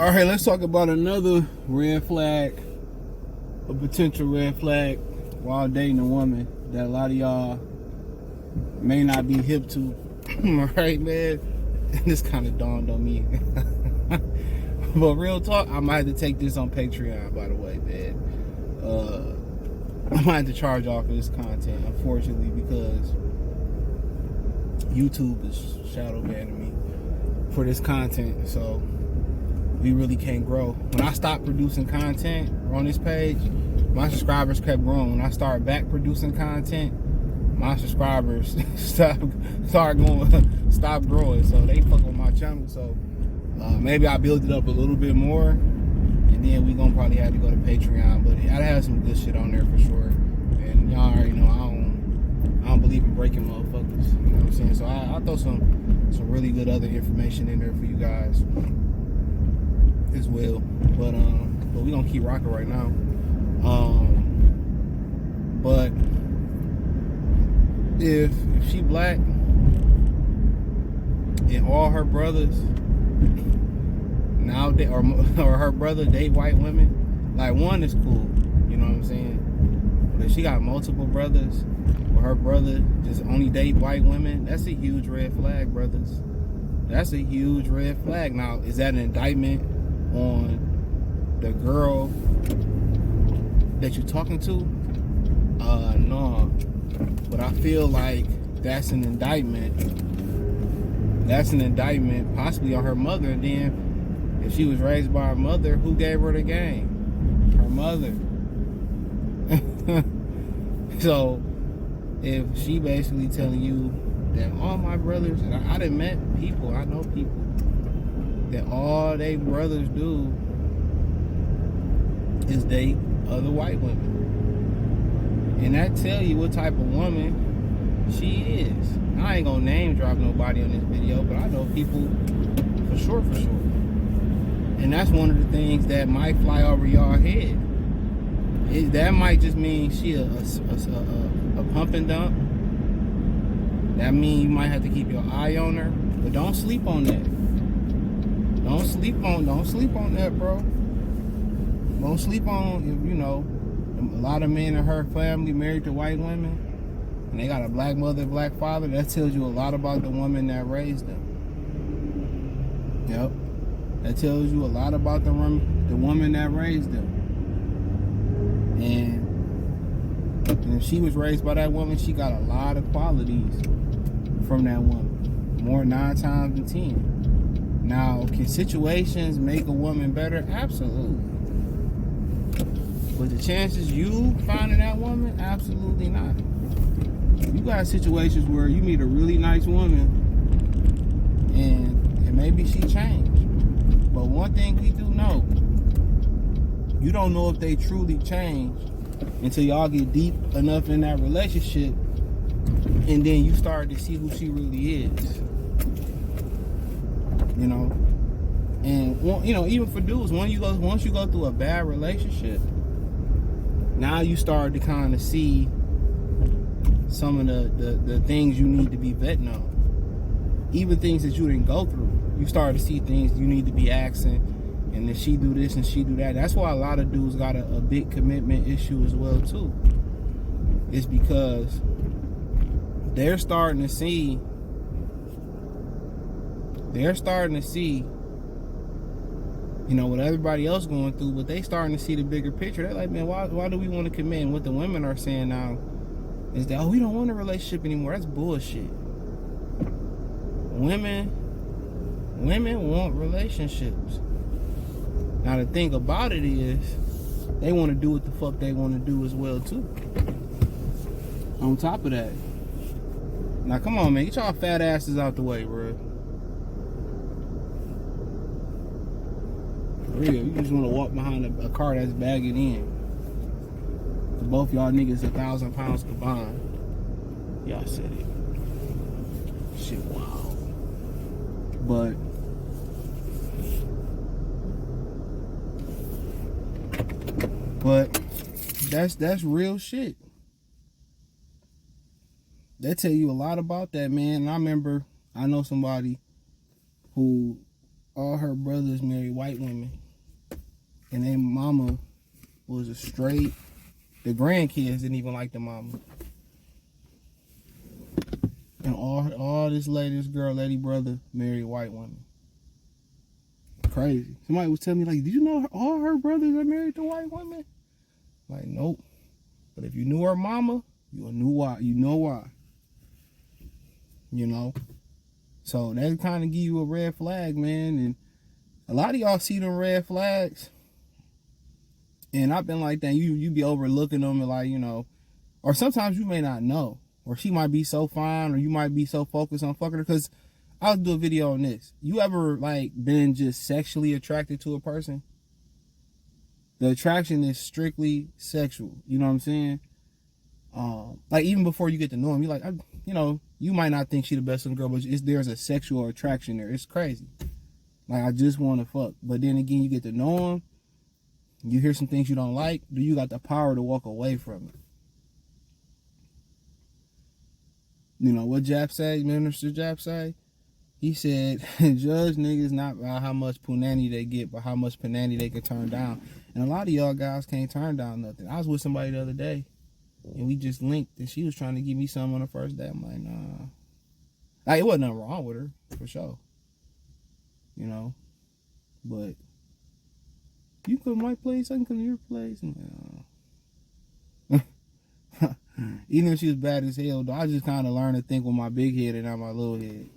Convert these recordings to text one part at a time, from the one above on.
All right, let's talk about another red flag, a potential red flag while dating a woman that a lot of y'all may not be hip to. All right, man. This kind of dawned on me. But real talk, I might have to take this on Patreon, by the way, man. I might have to charge off for this content, unfortunately, because YouTube is shadow banning me for this content. So we really can't grow. When I stopped producing content on this page, my subscribers kept growing. When I started back producing content, my subscribers stopped growing. So they fuck with my channel. So maybe I build it up a little bit more, and then we gonna probably have to go to Patreon. But I have some good shit on there for sure. And y'all already know I don't believe in breaking motherfuckers. You know what I'm saying? So I'll throw some really good other information in there for you guys as well. But we gonna keep rocking right now. But if she black and all her brothers now or her brother date white women, like, one is cool, you know what I'm saying? But if she got multiple brothers or her brother just only date white women, that's a huge red flag, brothers. That's a huge red flag. Now, is that an indictment on the girl that you're talking to? No. But I feel like that's an indictment. That's an indictment possibly on her mother. And then if she was raised by her mother, who gave her the game? Her mother. So if she basically telling you that all my brothers, and I done met people, I know people, that all they brothers do is date other white women. And that tell you what type of woman she is. I ain't gonna name drop nobody on this video, but I know people for sure. And that's one of the things that might fly over y'all head. That might just mean she a pump and dump. That means you might have to keep your eye on her, but don't sleep on that. Don't sleep on that, bro. Don't sleep on, you know, a lot of men in her family married to white women, and they got a black mother, black father. That tells you a lot about the woman that raised them. Yep. That tells you a lot about the woman that raised them. And if she was raised by that woman, she got a lot of qualities from that woman. More 9 times than 10. Now, can situations make a woman better? Absolutely. But the chances you finding that woman, absolutely not. You got situations where you meet a really nice woman and maybe she changed. But one thing we do know, you don't know if they truly changed until y'all get deep enough in that relationship, and then you start to see who she really is. You know? And, you know, even for dudes, once you go through a bad relationship, now you start to kind of see some of the things you need to be vetting on. Even things that you didn't go through. You start to see things you need to be asking, and then she do this and she do that. That's why a lot of dudes got a big commitment issue as well, too. It's because they're starting to see, you know, what everybody else going through, but they starting to see the bigger picture. They're like, man, why do we want to commit? And what the women are saying now is that, oh, we don't want a relationship anymore. That's bullshit. Women want relationships. Now, the thing about it is, they want to do what the fuck they want to do as well, too. On top of that. Now, come on, man. Get y'all fat asses out the way, bro. Real, you just want to walk behind a car that's bagging in. Both y'all niggas 1,000 pounds combined. Y'all said it. Shit, wow. But that's real shit. They tell you a lot about that, man. And I know somebody who all her brothers married white women, and their mama was a straight. The grandkids didn't even like the mama, and all this latest girl, lady brother, married white women. Crazy. Somebody was telling me, like, did you know all her brothers are married to white women? Like, nope. But if you knew her mama, you knew why. You know why. You know. So that kind of give you a red flag, man. And a lot of y'all see them red flags, and I've been like that. You be overlooking them and, like, you know, or sometimes you may not know, or she might be so fine, or you might be so focused on fucking her. Because I'll do a video on this. You ever, like, been just sexually attracted to a person? The attraction is strictly sexual. You know what I'm saying? Like, even before you get to know him, you're like, you know, you might not think she the best looking girl, but there's a sexual attraction there. It's crazy. Like, I just want to fuck. But then again, you get to know him, you hear some things you don't like, do you got the power to walk away from it? You know what Jap say, Minister Jap say? He said, judge niggas not by how much punani they get, but how much punani they can turn down. And a lot of y'all guys can't turn down nothing. I was with somebody the other day, and we just linked, and she was trying to give me something on the first day. I'm like, nah. Like, it wasn't nothing wrong with her, for sure. You know? But you come to my place, I can come to your place. Even if she was bad as hell, though, I just kind of learned to think with my big head and not my little head.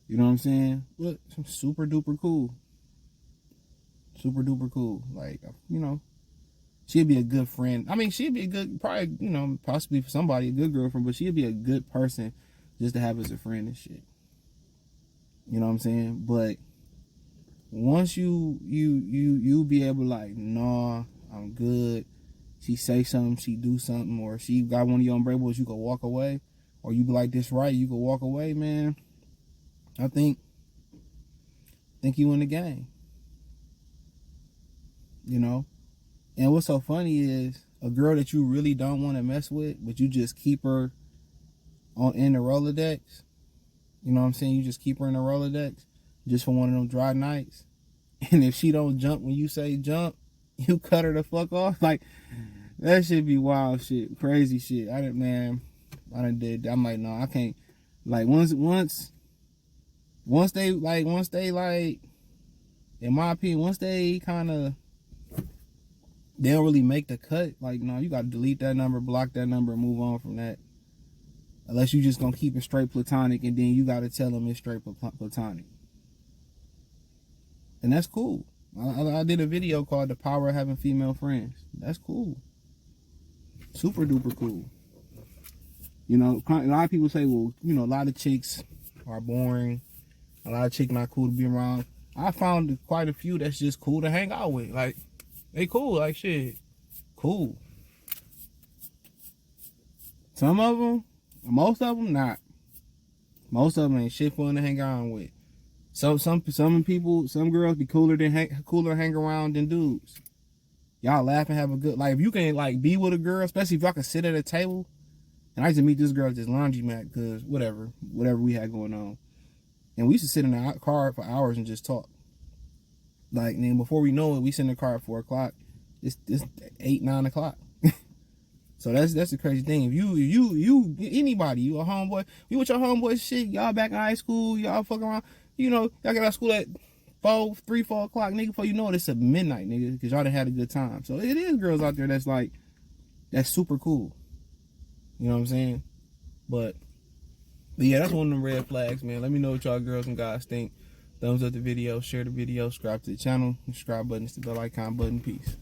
You know what I'm saying? But super duper cool. Super duper cool. Like, you know, she'd be a good friend. I mean, she'd be a good, probably, you know, possibly for somebody, a good girlfriend, but she'd be a good person just to have as a friend and shit. You know what I'm saying? But once you be able to, like, nah, I'm good. She say something, she do something, or she got one of your umbrellas, you can walk away, or you be like, this right, you can walk away, man. I think you in the game. You know? And what's so funny is a girl that you really don't want to mess with, but you just keep her in the Rolodex. You know what I'm saying? You just keep her in the Rolodex just for one of them dry nights. And if she don't jump when you say jump, you cut her the fuck off. Like, that shit be wild shit. Crazy shit. I done did. I'm like, no, I can't. Like, once they, in my opinion, once they kind of, they don't really make the cut, like, no, you got to delete that number, block that number, and move on from that. Unless you just going to keep it straight platonic, and then you got to tell them it's straight platonic. And that's cool. I did a video called The Power of Having Female Friends. That's cool. Super duper cool. You know, a lot of people say, well, you know, a lot of chicks are boring. A lot of chicks not cool to be around. I found quite a few that's just cool to hang out with. Like, they cool, like, shit. Cool. Some of them, most of them, not. Most of them ain't shit fun to hang out with. Some people, some girls be cooler to hang around than dudes. Y'all laugh and have a good, like, if you can, like, be with a girl, especially if y'all can sit at a table. And I used to meet this girl at this laundromat, because whatever we had going on. And we used to sit in the car for hours and just talk. Like, and then before we know it, we sit in the car at 4 o'clock. It's 8, 9 o'clock. So that's the crazy thing. If you anybody, you a homeboy, you with your homeboy shit, y'all back in high school, y'all fuck around, you know, y'all get out of school at 4 o'clock, nigga, before you know it, it's a midnight, nigga, because y'all done had a good time. So it is girls out there that's like, that's super cool. You know what I'm saying? But yeah, that's one of them red flags, man. Let me know what y'all girls and guys think. Thumbs up the video, share the video, subscribe to the channel, subscribe button, hit the bell icon button. Peace.